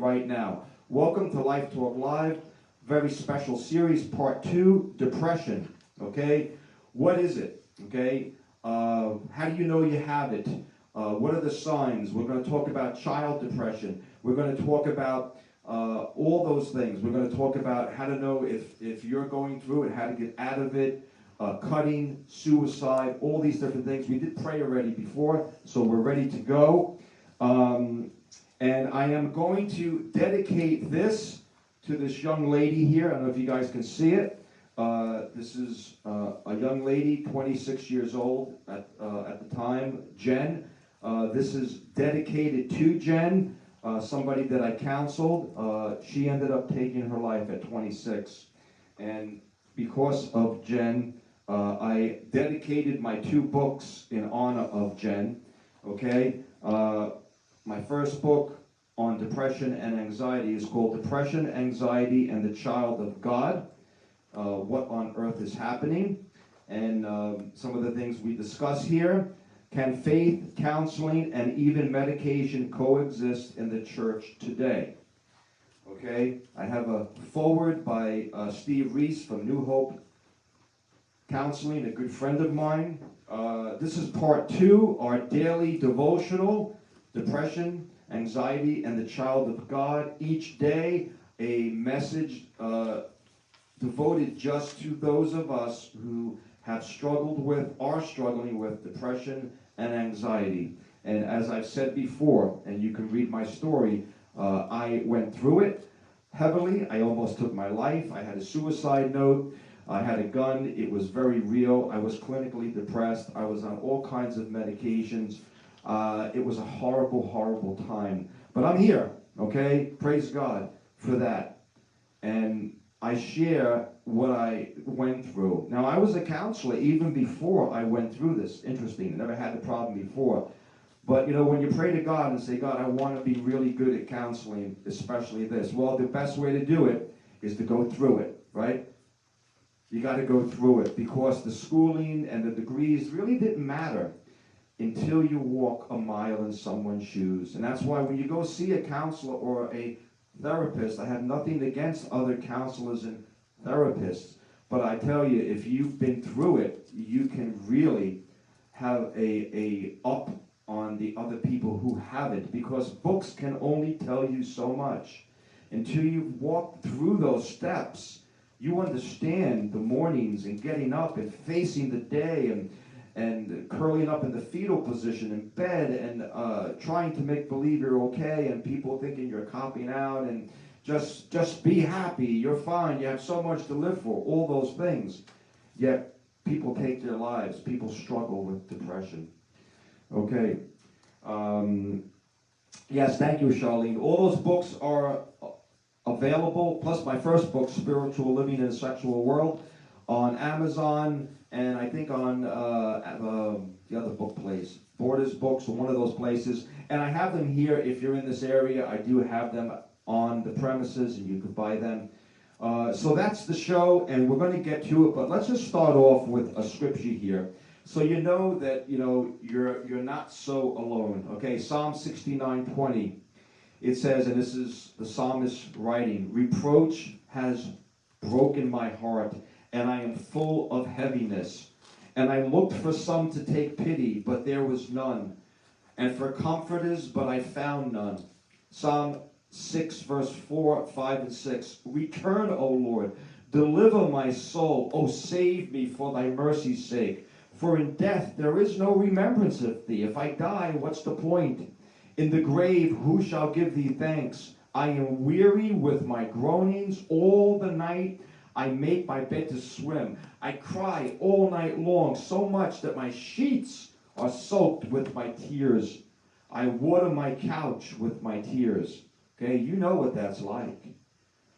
right now. Welcome to Life Talk Live, very special series, part 2, depression. Okay, what is it? Okay, how do you know you have it? What are the signs? We're going to talk about child depression. We're going to talk about all those things. We're going to talk about how to know if you're going through it, how to get out of it, cutting, suicide, all these different things. We did pray already before, so we're ready to go. And I am going to dedicate this to this young lady here. I don't know if you guys can see it. This is a young lady, 26 years old at the time, Jen. This is dedicated to Jen, somebody that I counseled. She ended up taking her life at 26. And because of Jen, I dedicated my 2 books in honor of Jen. Okay? My first book on depression and anxiety is called Depression, Anxiety, and the Child of God. What on earth is happening? And some of the things we discuss here. Can faith, counseling, and even medication coexist in the church today? Okay, I have a foreword by Steve Reese from New Hope Counseling, a good friend of mine. This is part 2, our daily devotional, Depression, Anxiety, and the Child of God. Each day, a message devoted just to those of us who have struggled with, are struggling with depression and anxiety. And as I've said before, and you can read my story, I went through it heavily. I almost took my life. I had a suicide note. I had a gun. It was very real. I was clinically depressed. I was on all kinds of medications. It was a horrible, horrible time. But I'm here, okay? Praise God for that. And I share what I went through. Now, I was a counselor even before I went through this. Interesting. I never had the problem before. But, you know, when you pray to God and say, God, I want to be really good at counseling, especially this. Well, the best way to do it is to go through it, right? You got to go through it because the schooling and the degrees really didn't matter until you walk a mile in someone's shoes. And that's why when you go see a counselor or a therapist, I have nothing against other counselors and therapists, but I tell you, if you've been through it, you can really have a up on the other people who haven't, because books can only tell you so much. Until you've walked through those steps, you understand the mornings and getting up and facing the day and curling up in the fetal position in bed and trying to make believe you're okay and people thinking you're copping out and just be happy, you're fine, you have so much to live for, all those things. Yet people take their lives, people struggle with depression. Okay. Yes, thank you, Charlene. All those books are available, plus my first book, Spiritual Living in a Sexual World, on Amazon, and I think on the other book place, Borders Books, or one of those places. And I have them here. If you're in this area, I do have them on the premises, and you can buy them. So that's the show, and we're going to get to it. But let's just start off with a scripture here, so you know that you're not so alone. Okay, Psalm 69:20. It says, and this is the psalmist writing, reproach has broken my heart, and I am full of heaviness. And I looked for some to take pity, but there was none. And for comforters, but I found none. Psalm 6, verse 4, 5, and 6. Return, O Lord, deliver my soul. O save me for thy mercy's sake. For in death there is no remembrance of thee. If I die, what's the point? In the grave, who shall give thee thanks? I am weary with my groanings all the night. I make my bed to swim. I cry all night long, so much that my sheets are soaked with my tears. I water my couch with my tears. Okay, you know what that's like.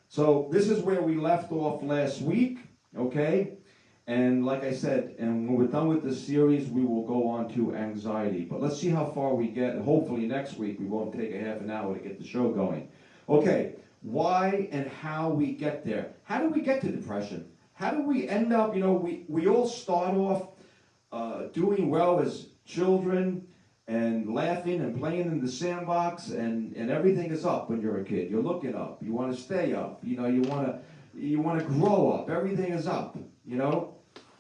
So this is where we left off last week, okay? And like I said, and when we're done with this series, we will go on to anxiety. But let's see how far we get. Hopefully next week we won't take a half an hour to get the show going. Okay, why and how we get there. How do we get to depression? How do we end up, we all start off doing well as children, and laughing and playing in the sandbox, and everything is up when you're a kid. You're looking up. You want to stay up. You know, you want to grow up. Everything is up, you know?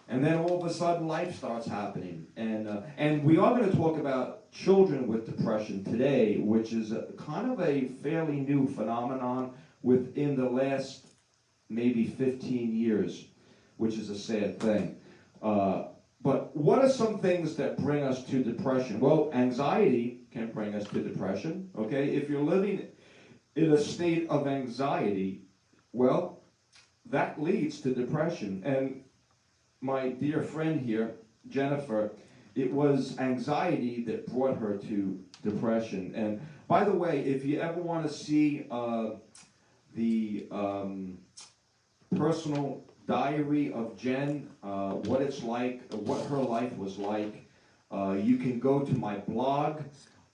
And then all of a sudden life starts happening. And we are going to talk about children with depression today, which is kind of a fairly new phenomenon within the last maybe 15 years, which is a sad thing. But what are some things that bring us to depression? Well, anxiety can bring us to depression, okay? If you're living in a state of anxiety, well, that leads to depression. And my dear friend here, Jennifer, it was anxiety that brought her to depression. And by the way, if you ever want to see the personal diary of Jen, what it's like, what her life was like, you can go to my blog,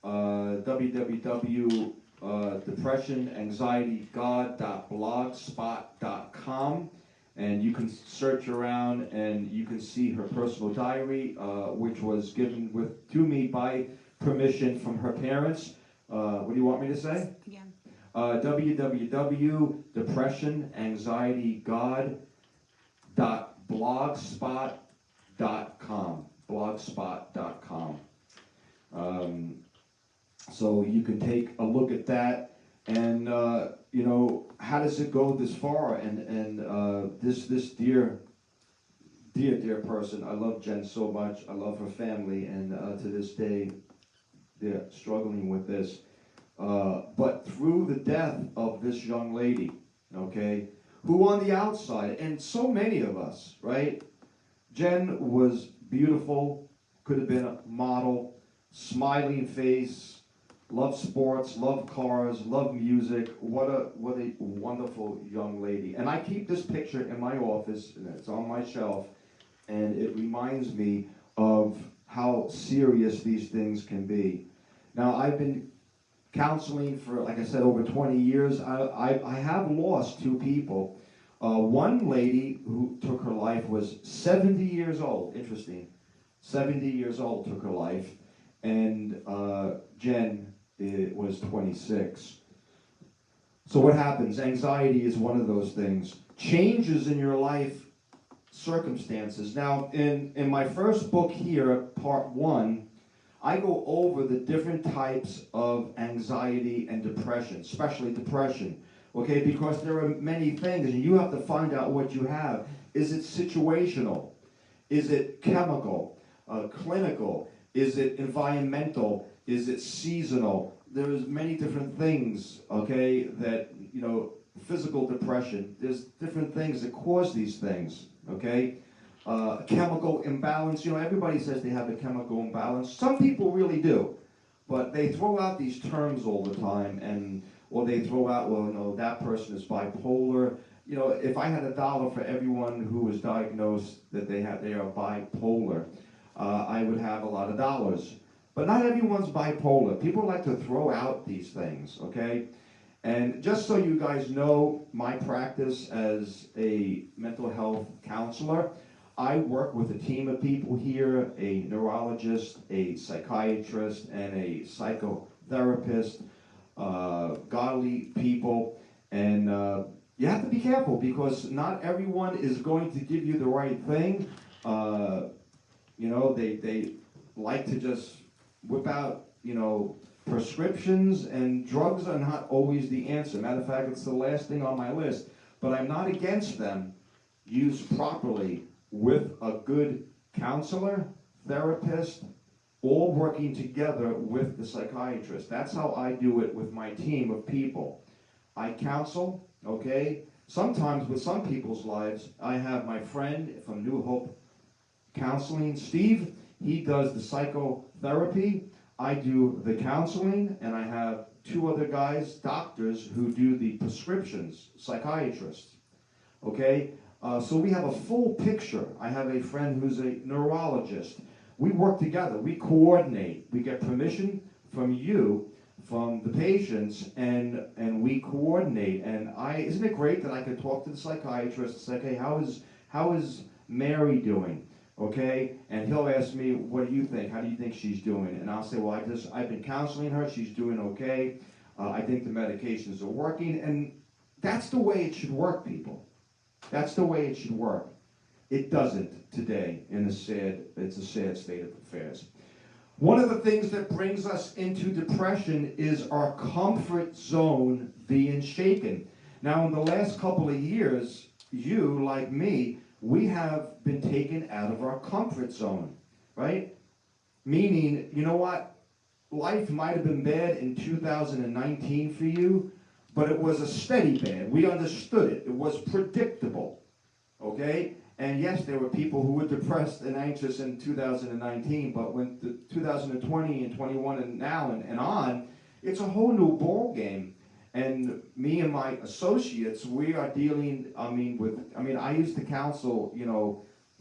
www.depressionanxietygod.blogspot.com, and you can search around and you can see her personal diary, which was given to me by permission from her parents. What do you want me to say? Again. www.depressionanxietygod.blogspot.com. Blogspot.com. So you can take a look at that, and you know, how does it go this far? And this dear person, I love Jen so much. I love her family, and to this day, they're struggling with this. But through the death of this young lady, okay, who on the outside, and so many of us, right? Jen was beautiful, could have been a model, smiling face, loved sports, loved cars, loved music. What a wonderful young lady. And I keep this picture in my office, and it's on my shelf, and it reminds me of how serious these things can be. Now, I've been counseling for, like I said, over 20 years. I have lost two people. One lady who took her life was 70 years old. Interesting. 70 years old took her life. And Jen was 26. So what happens? Anxiety is one of those things. Changes in your life circumstances. Now, in my first book here, part 1, I go over the different types of anxiety and depression, especially depression, okay? Because there are many things, and you have to find out what you have. Is it situational? Is it chemical, clinical? Is it environmental? Is it seasonal? There's many different things, okay, that, you know, physical depression, there's different things that cause these things, okay? Chemical imbalance, you know, everybody says they have a chemical imbalance. Some people really do, but they throw out these terms all the time, or they throw out, well, no, that person is bipolar. You know, if I had $1 for everyone who was diagnosed that they are bipolar, I would have a lot of dollars. But not everyone's bipolar. People like to throw out these things, okay? And just so you guys know, my practice as a mental health counselor, I work with a team of people here, a neurologist, a psychiatrist, and a psychotherapist, godly people. And you have to be careful because not everyone is going to give you the right thing. You know, they like to just whip out, you know, prescriptions, and drugs are not always the answer. Matter of fact, it's the last thing on my list. But I'm not against them used properly with a good counselor, therapist, all working together with the psychiatrist. That's how I do it with my team of people. I counsel, okay? Sometimes with some people's lives, I have my friend from New Hope Counseling, Steve. He does the psychotherapy. I do the counseling, and I have 2 other guys, doctors, who do the prescriptions, psychiatrists, okay? So we have a full picture. I have a friend who's a neurologist. We work together. We coordinate. We get permission from you, from the patients, and we coordinate. And isn't it great that I could talk to the psychiatrist and say, okay, how is Mary doing? okay? And he'll ask me, what do you think? How do you think she's doing? And I'll say, well, I've been counseling her. She's doing okay. I think the medications are working. And that's the way it should work, people. That's the way it should work. It doesn't today it's a sad state of affairs. One of the things that brings us into depression is our comfort zone being shaken. Now, in the last couple of years, you, like me, we have been taken out of our comfort zone, right? Meaning, you know what? Life might have been bad in 2019 for you, but it was a steady bad. We understood it. It was predictable, okay? And yes, there were people who were depressed and anxious in 2019, but when the 2020 and 21 and now and on, it's a whole new ball game. And me and my associates, we are dealing, I used to counsel,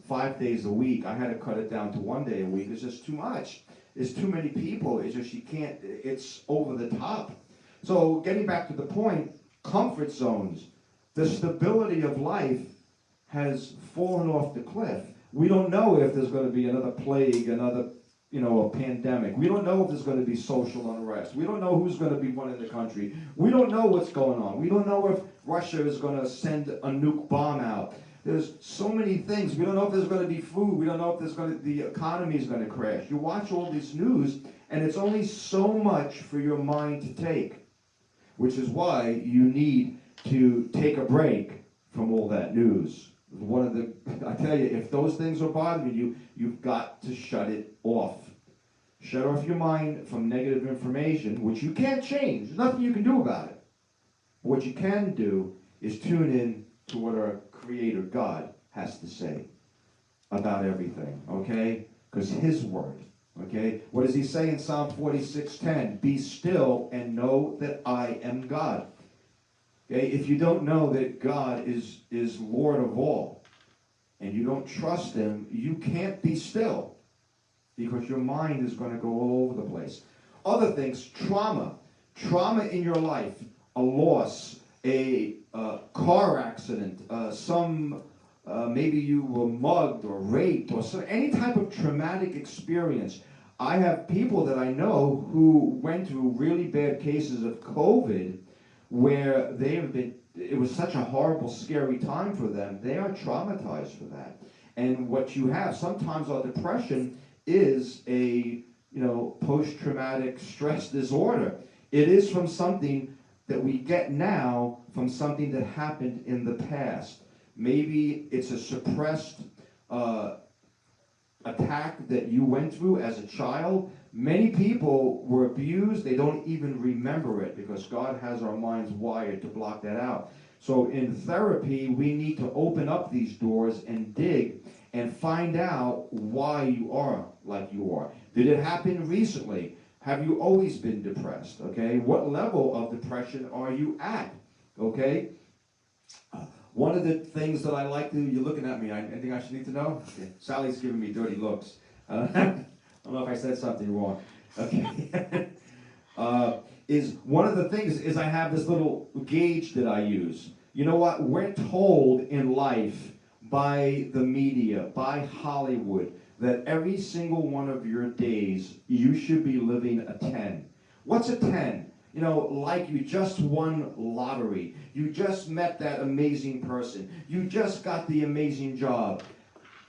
5 days a week. I had to cut it down to 1 day a week. It's just too much. There's too many people. It's just, you can't, it's over the top. So getting back to the point, comfort zones, the stability of life has fallen off the cliff. We don't know if there's going to be another plague, another, a pandemic. We don't know if there's going to be social unrest. We don't know who's going to be running the country. We don't know what's going on. We don't know if Russia is going to send a nuke bomb out. There's so many things. We don't know if there's going to be food. We don't know if the economy is going to crash. You watch all this news, and it's only so much for your mind to take, which is why you need to take a break from all that news. I tell you, if those things are bothering you, you've got to shut it off. Shut off your mind from negative information, which you can't change. There's nothing you can do about it. What you can do is tune in to what our Creator God has to say about everything, okay? Because His Word, okay? What does He say in Psalm 46:10? Be still and know that I am God. Okay? If you don't know that God is Lord of all, and you don't trust Him, you can't be still, because your mind is going to go all over the place. Other things, trauma in your life, a loss, a car accident, maybe you were mugged or raped, or any type of traumatic experience. I have people that I know who went through really bad cases of COVID, where it was such a horrible, scary time for them. They are traumatized for that. And what you have, sometimes our depression is a, post-traumatic stress disorder. It is from something that we get now from something that happened in the past. Maybe it's a suppressed attack that you went through as a child. Many people were abused. They don't even remember it, because God has our minds wired to block that out. So in therapy, we need to open up these doors and dig and find out why you are like you are. Did it happen recently? Have you always been depressed? Okay, what level of depression are you at? Okay, one of the things that I like to, you're looking at me, anything I should need to know? Okay. Sally's giving me dirty looks. I don't know if I said something wrong. Okay. Is one of the things is I have this little gauge that I use. You know what? We're told in life by the media, by Hollywood, that every single one of your days you should be living a 10. What's a 10? Like you just won lottery. You just met that amazing person. You just got the amazing job.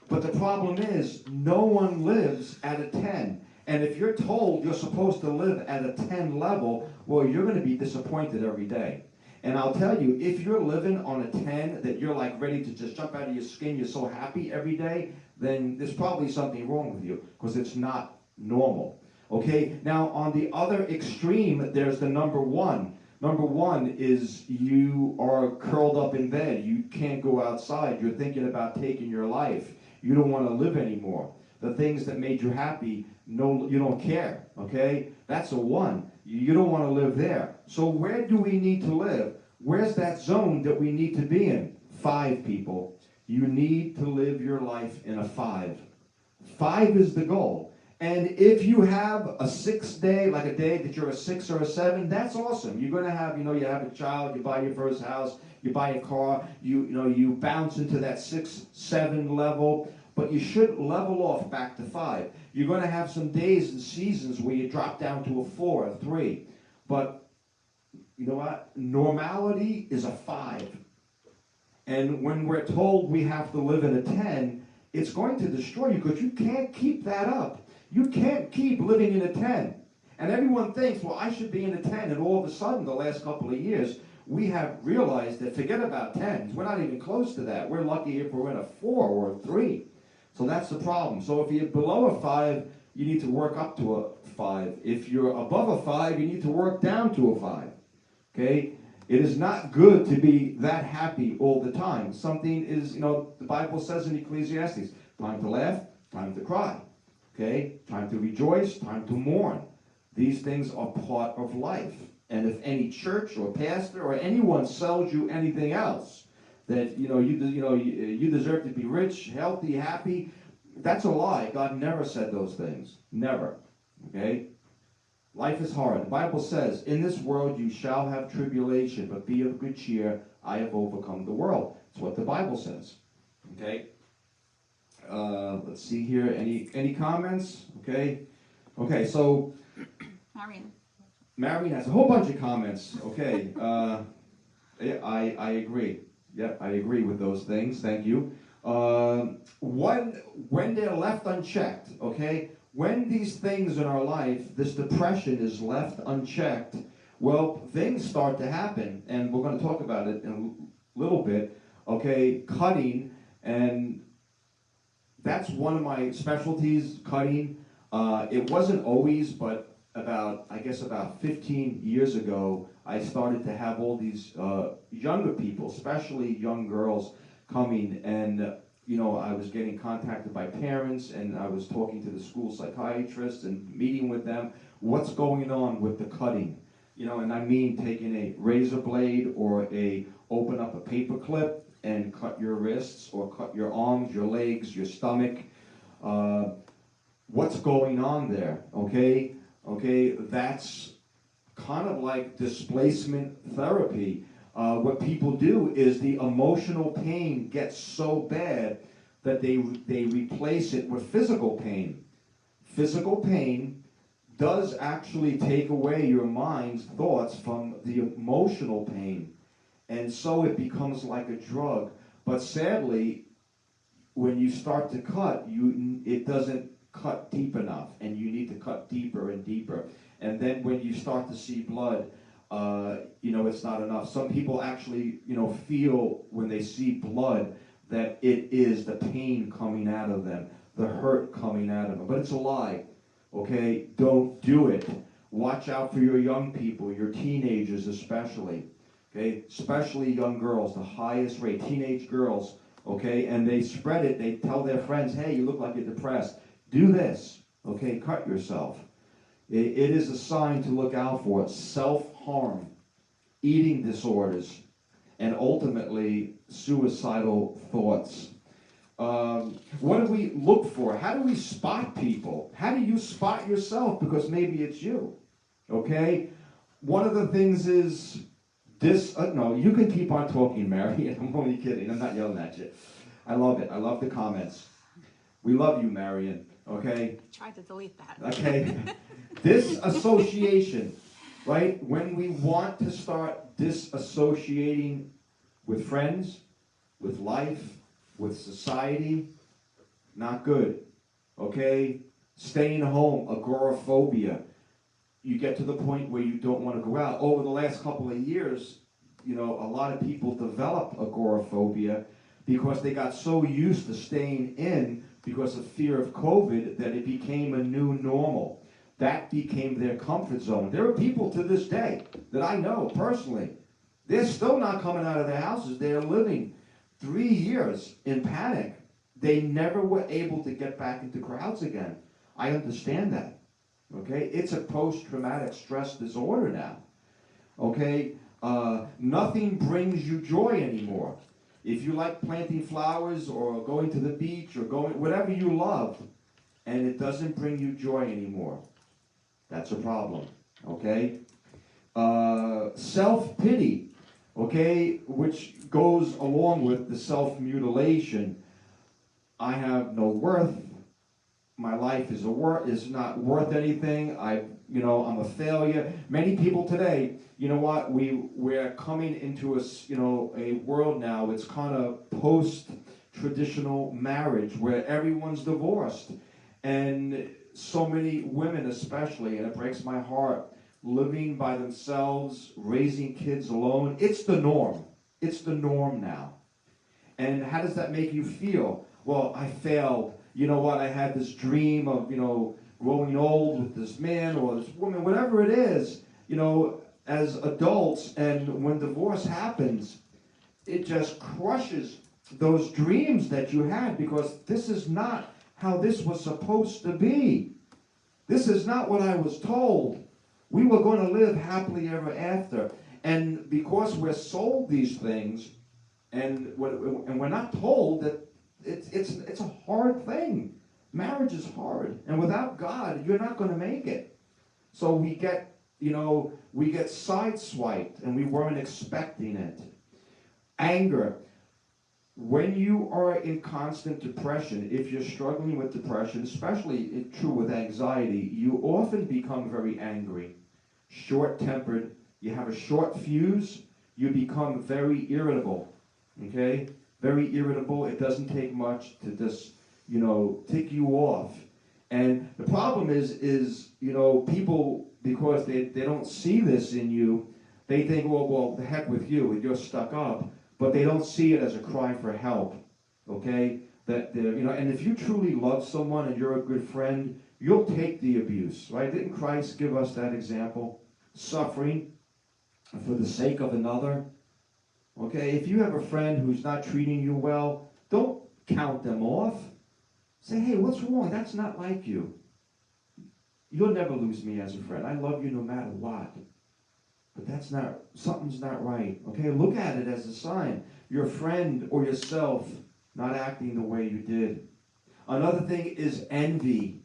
But the problem is, no one lives at a 10. And if you're told you're supposed to live at a 10 level, well, you're going to be disappointed every day. And I'll tell you, if you're living on a 10, that you're like ready to just jump out of your skin, you're so happy every day, then there's probably something wrong with you, because it's not normal. Okay, now on the other extreme, there's the number 1. Number 1 is you are curled up in bed. You can't go outside. You're thinking about taking your life. You don't want to live anymore. The things that made you happy, no, you don't care. Okay, that's a 1. You don't want to live there. So where do we need to live? Where's that zone that we need to be in? 5, people. You need to live your life in a 5. 5 is the goal. And if you have a 6 day, like a day that you're a 6 or a 7, that's awesome. You're going to have, you have a child, you buy your first house, you buy a car, you bounce into that 6, 7 level. but you should level off back to 5. You're going to have some days and seasons where you drop down to a 4, a 3. But you know what? Normality is a 5. And when we're told we have to live in a 10, it's going to destroy you because you can't keep that up. You can't keep living in a 10. And everyone thinks, well, I should be in a 10. And all of a sudden, the last couple of years, we have realized that forget about 10s. We're not even close to that. We're lucky if we're in a 4 or a 3. So that's the problem. So if you're below a 5, you need to work up to a 5. If you're above a 5, you need to work down to a 5. Okay? It is not good to be that happy all the time. Something is, the Bible says in Ecclesiastes, time to laugh, time to cry. Okay? Time to rejoice, time to mourn. These things are part of life. And if any church or pastor or anyone sells you anything else, that you deserve to be rich, healthy, happy, that's a lie. God never said those things. Never. Okay? Life is hard. The Bible says, in this world you shall have tribulation, but be of good cheer. I have overcome the world. That's what the Bible says. Okay? Let's see here. Any comments? Okay. Okay, so Marion has a whole bunch of comments. Okay. I agree. Yeah, I agree with those things. Thank you. When they're left unchecked, okay, when these things in our life, this depression is left unchecked, well, things start to happen, and we're going to talk about it in a little bit, okay, cutting, and that's one of my specialties, cutting. It wasn't always, but about 15 years ago, I started to have all these younger people, especially young girls, coming, and I was getting contacted by parents, and I was talking to the school psychiatrist and meeting with them. What's going on with the cutting? And I mean taking a razor blade or open up a paper clip and cut your wrists or cut your arms, your legs, your stomach. What's going on there? Okay, that's kind of like displacement therapy. What people do is the emotional pain gets so bad that they replace it with physical pain. Physical pain does actually take away your mind's thoughts from the emotional pain. And so it becomes like a drug. But sadly, when you start to cut, it doesn't cut deep enough. And you need to cut deeper and deeper. And then when you start to see blood, it's not enough. Some people actually, feel when they see blood that it is the pain coming out of them, the hurt coming out of them. But it's a lie, okay? Don't do it. Watch out for your young people, your teenagers especially, okay? Especially young girls, the highest rate, teenage girls, okay? And they spread it. They tell their friends, hey, you look like you're depressed. Do this, okay? Cut yourself. It is a sign to look out for. Self-harm, eating disorders, and ultimately suicidal thoughts. What do we look for? How do we spot people? How do you spot yourself? Because maybe it's you. Okay? One of the things is this. No, you can keep on talking, Mary. I'm only kidding. I'm not yelling at you. I love it. I love the comments. We love you, Marion. Okay? I tried to delete that. Okay. Disassociation, right? When we want to start disassociating with friends, with life, with society, not good. Okay? Staying home, agoraphobia. You get to the point where you don't want to go out. Over the last couple of years, a lot of people developed agoraphobia because they got so used to staying in because of fear of COVID that it became a new normal. That became their comfort zone. There are people to this day that I know personally. They're still not coming out of their houses. They're living 3 years in panic. They never were able to get back into crowds again. I understand that. Okay? It's a post-traumatic stress disorder now. Okay? Nothing brings you joy anymore. If you like planting flowers or going to the beach or whatever you love, and it doesn't bring you joy anymore, that's a problem. Okay? Self-pity, okay, which goes along with the self-mutilation. I have no worth. My life is not worth anything. I'm a failure. Many people today, you know what? We're coming into a world now. It's kind of post-traditional marriage where everyone's divorced, and so many women, especially, and it breaks my heart, living by themselves, raising kids alone. It's the norm. It's the norm now. And how does that make you feel? Well, I failed. You know what? I had this dream of, growing old with this man or this woman, whatever it is, as adults. And when divorce happens, it just crushes those dreams that you had, because this is not how this was supposed to be. This is not what I was told. We were going to live happily ever after. And because we're sold these things, and we're not told that it's a hard thing. Marriage is hard, and without God, you're not going to make it. So we get sideswiped, and we weren't expecting it. Anger. When you are in constant depression, if you're struggling with depression, especially true with anxiety, you often become very angry, short-tempered. You have a short fuse. You become very irritable. Okay? Very irritable. It doesn't take much to just, tick you off. And the problem is people, because they don't see this in you, they think, well, the heck with you, you're stuck up. But they don't see it as a cry for help. Okay? And if you truly love someone and you're a good friend, you'll take the abuse, right? Didn't Christ give us that example? Suffering for the sake of another. Okay, if you have a friend who's not treating you well, don't count them off. Say, hey, what's wrong? That's not like you. You'll never lose me as a friend. I love you no matter what. But something's not right. Okay, look at it as a sign. Your friend or yourself not acting the way you did. Another thing is envy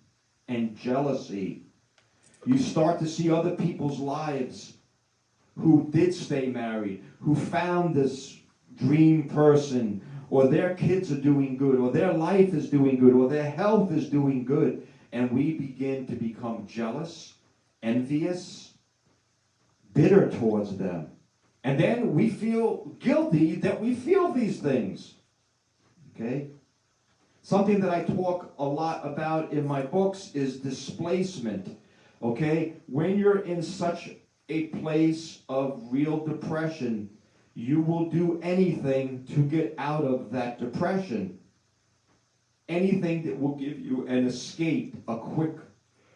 and jealousy. You start to see other people's lives who did stay married, who found this dream person, or their kids are doing good, or their life is doing good, or their health is doing good, and we begin to become jealous, envious, bitter towards them. And then we feel guilty that we feel these things. Okay? Something that I talk a lot about in my books is displacement. Okay? When you're in such a place of real depression, you will do anything to get out of that depression. Anything that will give you an escape, a quick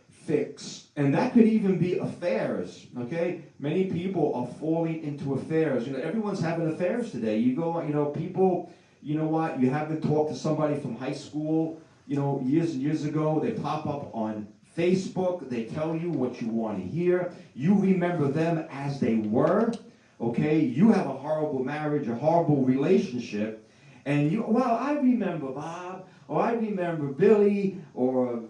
fix. And that could even be affairs, okay? Many people are falling into affairs. Everyone's having affairs today. You go, people, you haven't talked to somebody from high school, years and years ago. They pop up on Facebook. They tell you what you want to hear. You remember them as they were, okay? You have a horrible marriage, a horrible relationship, and I remember Bob, or I remember Billy, or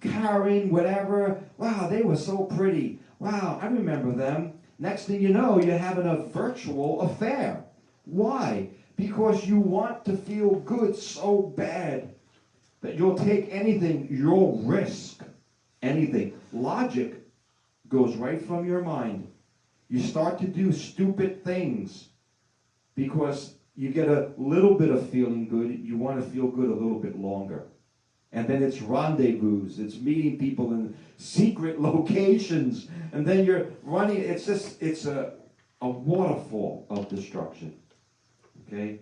Karen, whatever. Wow, they were so pretty. Wow, I remember them. Next thing you know, you're having a virtual affair. Why? Because you want to feel good so bad that you'll take anything, you'll risk anything. Logic goes right from your mind. You start to do stupid things because you get a little bit of feeling good. You want to feel good a little bit longer. And then it's rendezvous. It's meeting people in secret locations. And then you're running. It's a waterfall of destruction. Okay?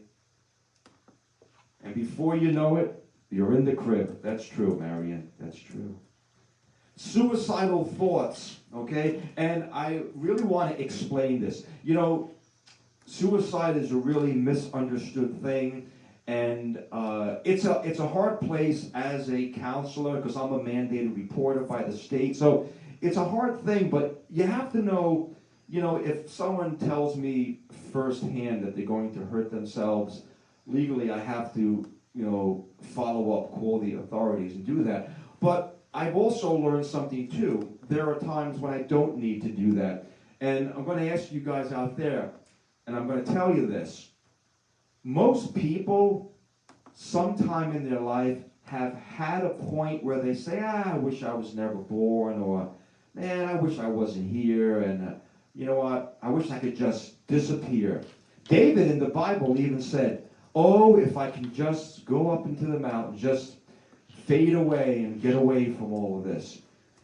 And before you know it, you're in the crib. That's true, Marion. That's true. Suicidal thoughts, okay? And I really want to explain this. Suicide is a really misunderstood thing. And it's a hard place as a counselor, because I'm a mandated reporter by the state. So it's a hard thing, but you have to know, if someone tells me firsthand that they're going to hurt themselves, legally I have to, follow up, call the authorities and do that. But I've also learned something too. There are times when I don't need to do that. And I'm going to ask you guys out there, and I'm going to tell you this. Most people sometime in their life have had a point where they say, I wish I was never born, or man, I wish I wasn't here, and you know what, I wish I could just disappear. David in the Bible even said, oh, if I can just go up into the mountain, just fade away and get away from all of this.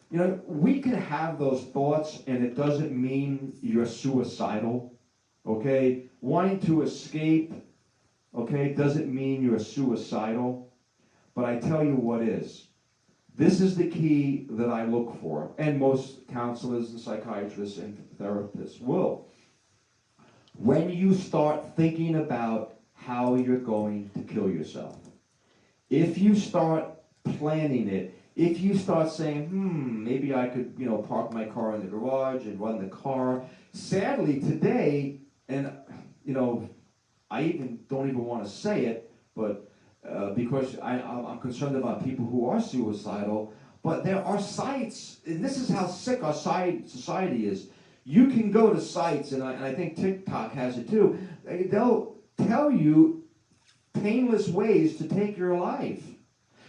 You know, we can have those thoughts, and it doesn't mean you're suicidal, okay? Wanting to escape, okay, doesn't mean you're suicidal. But I tell you what is. This is the key that I look for, and most counselors and psychiatrists and therapists will. When you start thinking about how you're going to kill yourself, if you start planning it, if you start saying, maybe I could, park my car in the garage and run the car. Sadly, today, and, I don't even want to say it, but because I'm concerned about people who are suicidal, but there are sites, and this is how sick our society is. You can go to sites, and I think TikTok has it too. They'll tell you painless ways to take your life.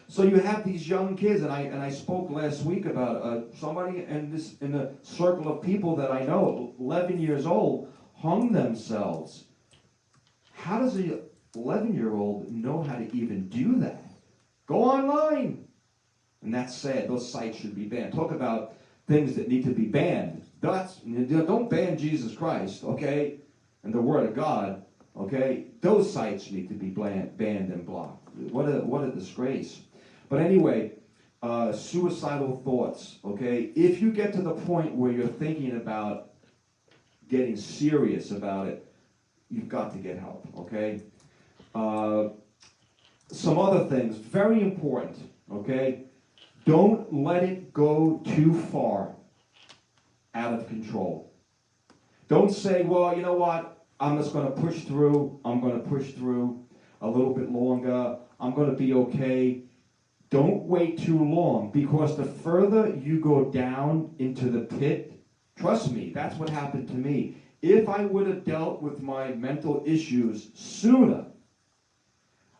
So you have these young kids, and I spoke last week about somebody in the circle of people that I know, 11 years old, hung themselves. How does a 11-year-old know how to even do that? Go online. And that's sad. Those sites should be banned. Talk about things that need to be banned. Don't ban Jesus Christ, okay? And the Word of God, okay? Those sites need to be banned and blocked. What a disgrace. But anyway, suicidal thoughts, okay? If you get to the point where you're thinking about getting serious about it, you've got to get help, okay? Some other things, very important, okay? Don't let it go too far out of control. Don't say, well, you know what? I'm just going to push through. I'm going to push through a little bit longer. I'm going to be okay. Don't wait too long, because the further you go down into the pit, trust me, that's what happened to me. If I would have dealt with my mental issues sooner,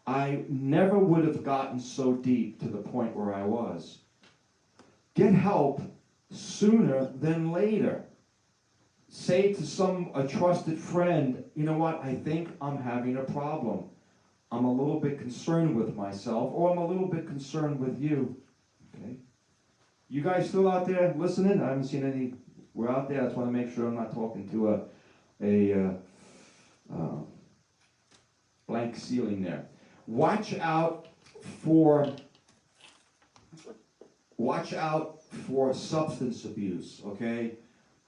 I never would have gotten so deep to the point where I was. Get help sooner than later. Say to a trusted friend, you know what, I think I'm having a problem. I'm a little bit concerned with myself, or I'm a little bit concerned with you. Okay? You guys still out there listening? I haven't seen any. We're out there. I just want to make sure I'm not talking to a blank ceiling there. Watch out for substance abuse, okay?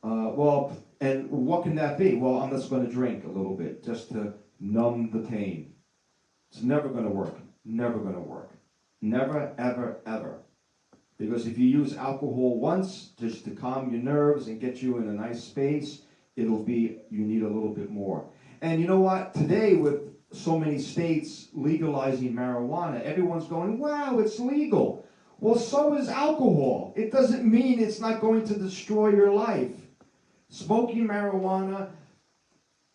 And what can that be? Well, I'm just going to drink a little bit just to numb the pain. It's never going to work. Never going to work. Never, ever, ever. Because if you use alcohol once just to calm your nerves and get you in a nice space, you need a little bit more. And you know what? Today, with so many states legalizing marijuana, everyone's going, wow, it's legal. Well, so is alcohol. It doesn't mean it's not going to destroy your life. Smoking marijuana,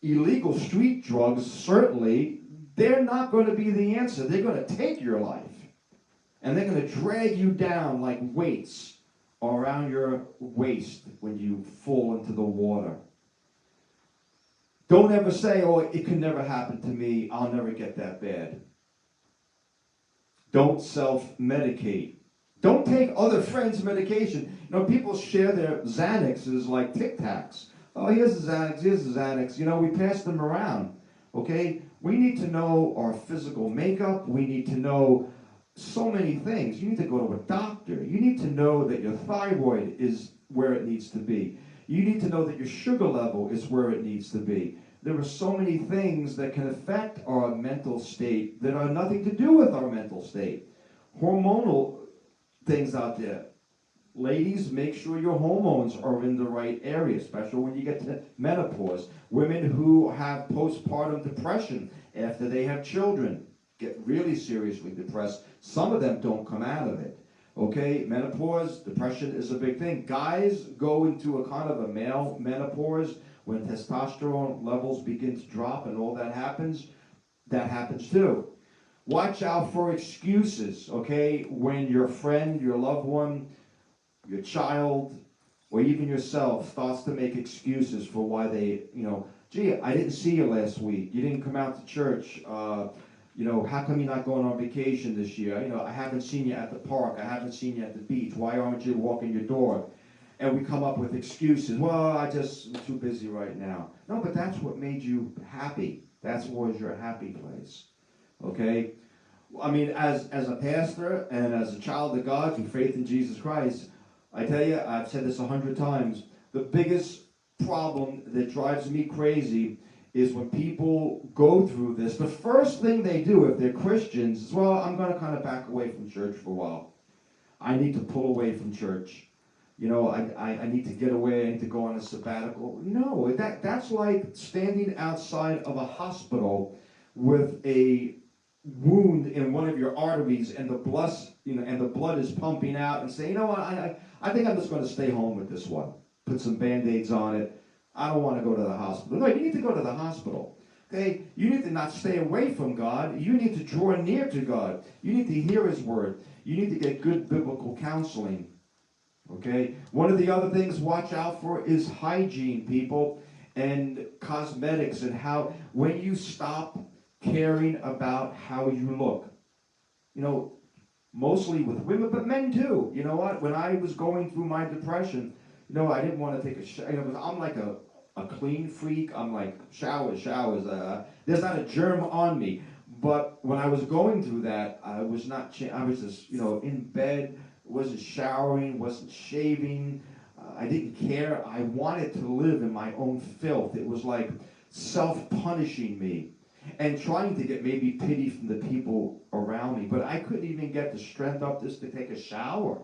illegal street drugs, certainly, they're not going to be the answer. They're going to take your life. And they're going to drag you down like weights around your waist when you fall into the water. Don't ever say, oh, it can never happen to me. I'll never get that bad. Don't self-medicate. Don't take other friends' medication. People share their Xanaxes like Tic Tacs. Oh, here's the Xanax, here's the Xanax. We pass them around, okay? We need to know our physical makeup. We need to know so many things. You need to go to a doctor. You need to know that your thyroid is where it needs to be. You need to know that your sugar level is where it needs to be. There are so many things that can affect our mental state that are nothing to do with our mental state. Hormonal things out there. Ladies, make sure your hormones are in the right area, especially when you get to menopause. Women who have postpartum depression after they have children get really seriously depressed. Some of them don't come out of it. Okay, menopause, depression is a big thing. Guys go into a kind of a male menopause when testosterone levels begin to drop and all that happens too. Watch out for excuses, okay? When your friend, your loved one, your child, or even yourself starts to make excuses for why they, gee, I didn't see you last week. You didn't come out to church. How come you're not going on vacation this year? I haven't seen you at the park. I haven't seen you at the beach. Why aren't you walking your dog? And we come up with excuses. Well, I'm too busy right now. No, but that's what made you happy. That's what was your happy place. Okay? I mean, as a pastor and as a child of God through faith in Jesus Christ, I tell you, I've said this 100 times, the biggest problem that drives me crazy is when people go through this. The first thing they do, if they're Christians, is, well, I'm going to kind of back away from church for a while. I need to pull away from church. I need to get away. I need to go on a sabbatical. No, that's like standing outside of a hospital with a wound in one of your arteries, and the blood is pumping out, and say, I think I'm just going to stay home with this one. Put some Band-Aids on it. I don't want to go to the hospital. No, you need to go to the hospital. Okay? You need to not stay away from God. You need to draw near to God. You need to hear His Word. You need to get good biblical counseling. Okay? One of the other things watch out for is hygiene, people, and cosmetics, and how when you stop caring about how you look. Mostly with women, but men too. You know what? When I was going through my depression, I didn't want to take a shower. I'm like a clean freak. I'm like, showers. There's not a germ on me. But when I was going through that, I was just, in bed, wasn't showering, wasn't shaving. I didn't care. I wanted to live in my own filth. It was like self-punishing me and trying to get maybe pity from the people around me. But I couldn't even get the strength up just to take a shower.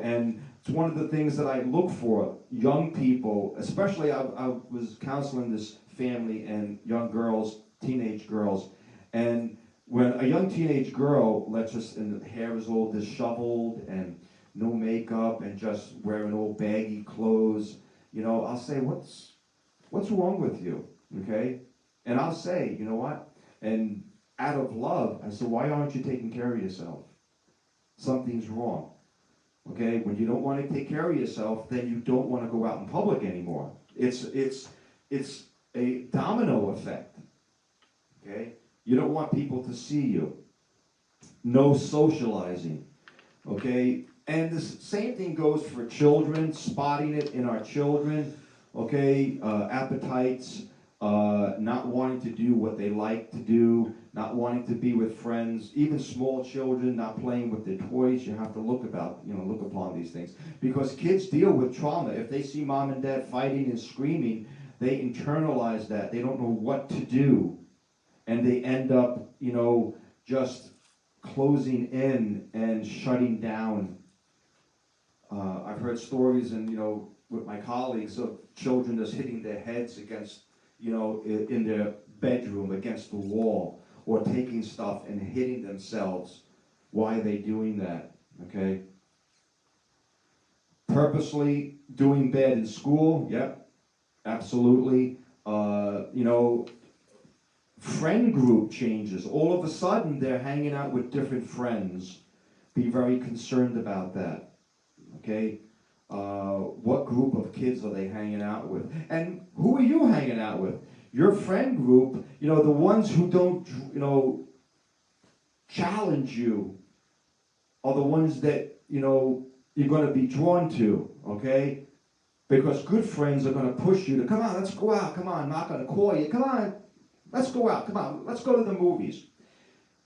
And it's one of the things that I look for. Young people, especially I was counseling this family and young girls, teenage girls, and when a young teenage girl, and the hair is all disheveled and no makeup and just wearing old baggy clothes, I'll say, what's wrong with you? Okay? And I'll say, you know what? And out of love, I said, why aren't you taking care of yourself? Something's wrong. Okay? When you don't want to take care of yourself, then you don't want to go out in public anymore. It's a domino effect. Okay? You don't want people to see you. No socializing. Okay? And the same thing goes for children, spotting it in our children. Okay? Appetites, not wanting to do what they like to do, not wanting to be with friends, even small children not playing with their toys. You have to look upon these things. Because kids deal with trauma. If they see mom and dad fighting and screaming, they internalize that. They don't know what to do. And they end up, just closing in and shutting down. I've heard stories with my colleagues of children just hitting their heads against, in their bedroom against the wall, or taking stuff and hitting themselves. Why are they doing that? Okay? Purposely doing bad in school, yep, absolutely. Friend group changes. All of a sudden, they're hanging out with different friends. Be very concerned about that. Okay? What group of kids are they hanging out with? And who are you hanging out with? Your friend group, the ones who don't, challenge you are the ones that, you're going to be drawn to, okay? Because good friends are going to push you to, come on, let's go out, come on, I'm not going to call you, come on, let's go out, come on, let's go to the movies.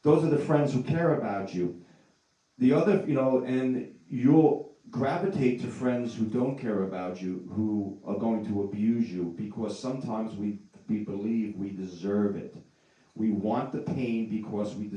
Those are the friends who care about you. The other, and you'll gravitate to friends who don't care about you, who are going to abuse you, because sometimes we believe we deserve it. We want the pain because we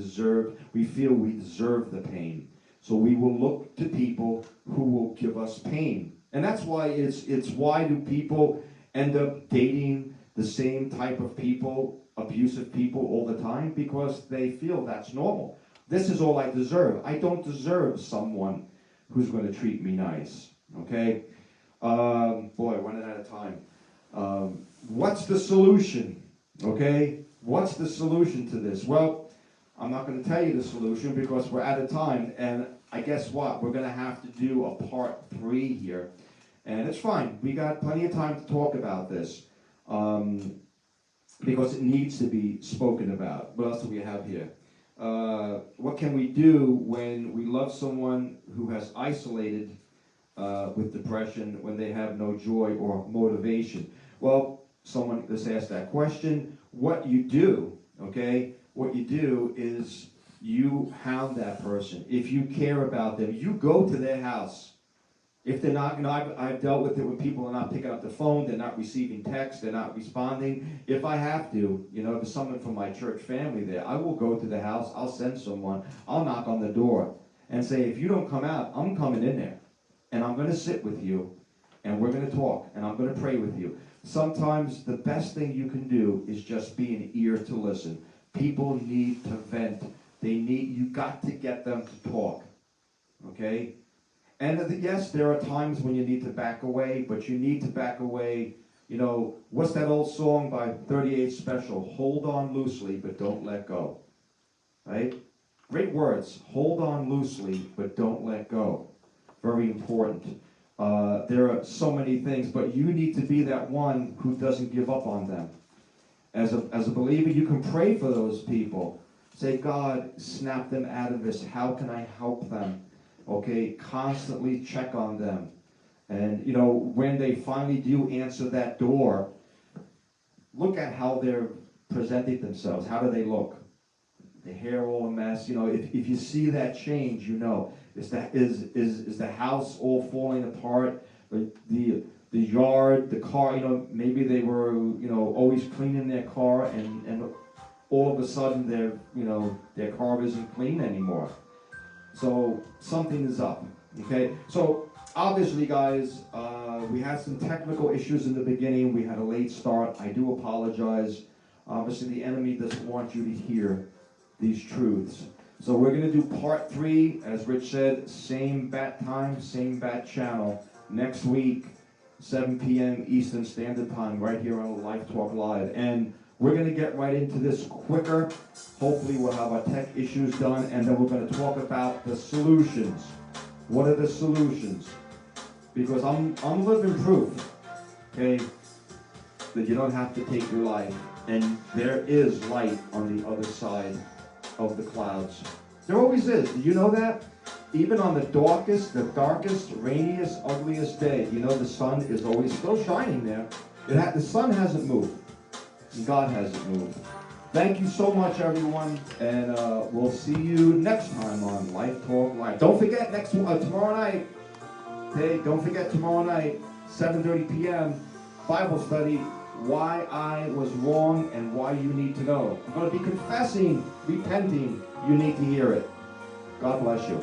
feel we deserve the pain. So we will look to people who will give us pain. And that's why it's why do people end up dating the same type of people, abusive people all the time? Because they feel that's normal. This is all I deserve. I don't deserve someone who's going to treat me nice. Okay? Boy, running out of time. What's the solution? Okay? What's the solution to this? Well, I'm not going to tell you the solution because we're out of time. And I guess what? We're going to have to do a part 3 here. And it's fine. We got plenty of time to talk about this. Because it needs to be spoken about. What else do we have here? What can we do when we love someone who has isolated with depression, when they have no joy or motivation? Well, someone just asked that question. What you do, okay? What you do is you hound that person. If you care about them, you go to their house. If they're not, I've dealt with it when people are not picking up the phone, they're not receiving text, they're not responding. If I have to, if there's someone from my church family there, I will go to the house, I'll send someone, I'll knock on the door and say, if you don't come out, I'm coming in there. And I'm going to sit with you, and we're going to talk, and I'm going to pray with you. Sometimes the best thing you can do is just be an ear to listen. People need to vent. You got to get them to talk. Okay? And yes, there are times when you need to back away, but you need to back away. What's that old song by 38 Special? Hold on loosely, but don't let go. Right? Great words. Hold on loosely, but don't let go. Very important. There are so many things, but you need to be that one who doesn't give up on them. As a believer, you can pray for those people. Say, God, snap them out of this. How can I help them? Okay, constantly check on them. And, when they finally do answer that door, look at how they're presenting themselves. How do they look? The hair all a mess. If you see that change, is the house all falling apart? The yard, the car, maybe they were, always cleaning their car, and all of a sudden their car isn't clean anymore. So something is up, okay? So obviously, guys, we had some technical issues in the beginning. We had a late start. I do apologize. Obviously, the enemy doesn't want you to hear these truths. So we're going to do part 3, as Rich said, same bat time, same bat channel, next week, 7 p.m. Eastern Standard Time, right here on Life Talk Live. And we're going to get right into this quicker. Hopefully we'll have our tech issues done, and then we're going to talk about the solutions. What are the solutions? Because I'm living proof, okay, that you don't have to take your life, and there is light on the other side of the clouds. There always is. Do you know that? Even on the darkest, rainiest, ugliest day, the sun is always still shining there. The sun hasn't moved. God hasn't moved. Thank you so much, everyone, and we'll see you next time on Life Talk Live. Don't forget tomorrow night. Okay, don't forget tomorrow night, 7:30 p.m. Bible study. Why I was wrong and why you need to know. I'm going to be confessing, repenting. You need to hear it. God bless you.